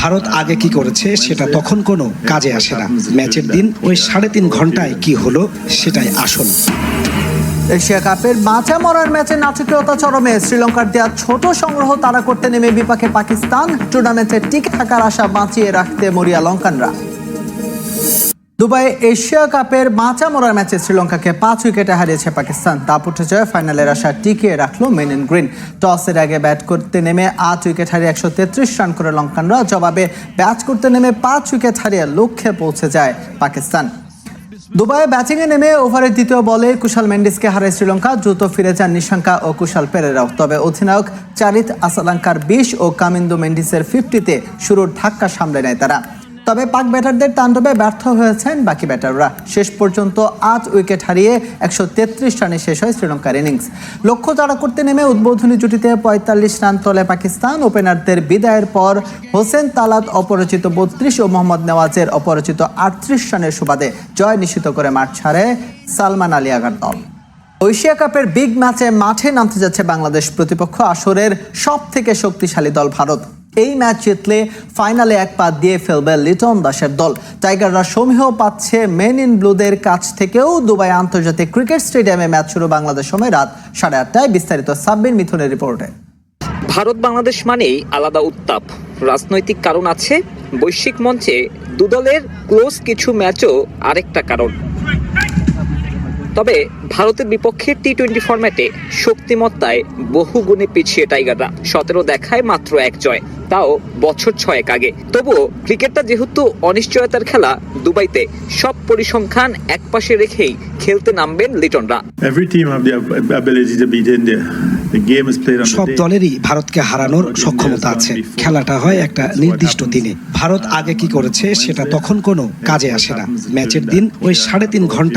ভারত আগে কি করেছে সেটা তখন কোনো কাজে আসে না। ম্যাচের দিন ওই 3.5 ঘন্টায় কি হলো সেটাই আসল। এশিয়া কাপের বাঁচা মরার ম্যাচে নাটকীয়তা চরমে। শ্রীলঙ্কার দেওয়া ছোট সংগ্রহ তাড়া করতে নেমে বিপাকে পাকিস্তান। টুর্নামেন্টে টিকে থাকার আশা বাঁচিয়ে রাখতে মরিয়া লঙ্কানরা। দুবাই এশিয়া কাপের বাঁচা মরার ম্যাচে শ্রীলঙ্কাকে 5 উইকেটে হারিয়েছে পাকিস্তান। দাপুটে জয়ে ফাইনালের আশা টিকিয়ে রাখলো মেন ইন গ্রিন। টসের আগে ব্যাট করতে নেমে 8 উইকেট হারিয়ে 133 রান করে লঙ্কানরা। জবাবে ব্যাট করতে নেমে 5 উইকেট হারিয়ে লক্ষ্যে পৌঁছে যায় পাকিস্তান। দুবাইয়ে ব্যাটিংয়ে নেমে ওভারের দ্বিতীয় বলে কুশাল মেন্ডিসকে হারায় শ্রীলঙ্কা। দ্রুত ফিরে যান নিশাঙ্কা ও কুশাল পেরেরাও। তবে অধিনায়ক চারিত আসালাঙ্কার 20 ও কামিন্দু মেন্ডিসের 50-তে শুরুর ধাক্কা সামলে নেয় তারা। তবে পাক ব্যাটারদের তাণ্ডবে ব্যর্থ হয়েছেন বাকি ব্যাটাররা। শেষ পর্যন্ত 8 উইকেট হারিয়ে 133 রানে শেষ হয় শ্রীলঙ্কার ইনিংস। লক্ষ্য তাড়া করতে নেমে উদ্বোধনী জুটিতে 45 রান তোলে পাকিস্তান। ওপেনারদের বিদায়ের পর হোসেন তালাত অপরাজিত 32 ও মোহাম্মদ নেওয়াজের অপরাজিত 38 রানের সুবাদে জয় নিশ্চিত করে মাঠ ছাড়ে সালমান আলী আগার দল। এশিয়া কাপের বিগ ম্যাচে মাঠে নামতে যাচ্ছে বাংলাদেশ। প্রতিপক্ষ আসরের সব থেকে শক্তিশালী দল ভারত। এই ম্যাচ জিতলে ফাইনালে এক পা দিয়ে ফেলবে লিটন দাসের দল। টাইগাররা সমীহ পাচ্ছে মেন ইন ব্লুদের কাছ থেকেও। দুবাই আন্তর্জাতিক ক্রিকেট স্টেডিয়ামে ম্যাচ শুরু বাংলাদেশ সময় রাত 8:30টায়। বিস্তারিত সাব্বির মিথুনের রিপোর্টে। ভারত বাংলাদেশ মানেই আলাদা উত্তাপ। রাজনৈতিক কারণ আছে, বৈশ্বিক মঞ্চে দু দলের ক্লোজ কিছু ম্যাচও আরেকটা কারণ। তবে ভারতের বিপক্ষে টি-20 ফরম্যাটে শক্তিমত্তায় বহু গুণে পিছিয়ে টাইগাররা। 17 দেখায় মাত্র 1 জয়, তাও বছর 6 আগে। তবুও ক্রিকেটটা যেহেতু অনিশ্চয়তার খেলা, দুবাইতে সব পরিসংখ্যান একপাশে রেখেই খেলতে নামবেন লিটনরা। সব দলেরই ভারতকে হারানোর সক্ষমতা আছে। খেলাটা হয় একটা নির্দিষ্ট দিনে। ভারত আগে কি করেছে সেটা তখন কোনো কাজে আসে না। ম্যাচের দিন ওই 3.5 ঘন্টা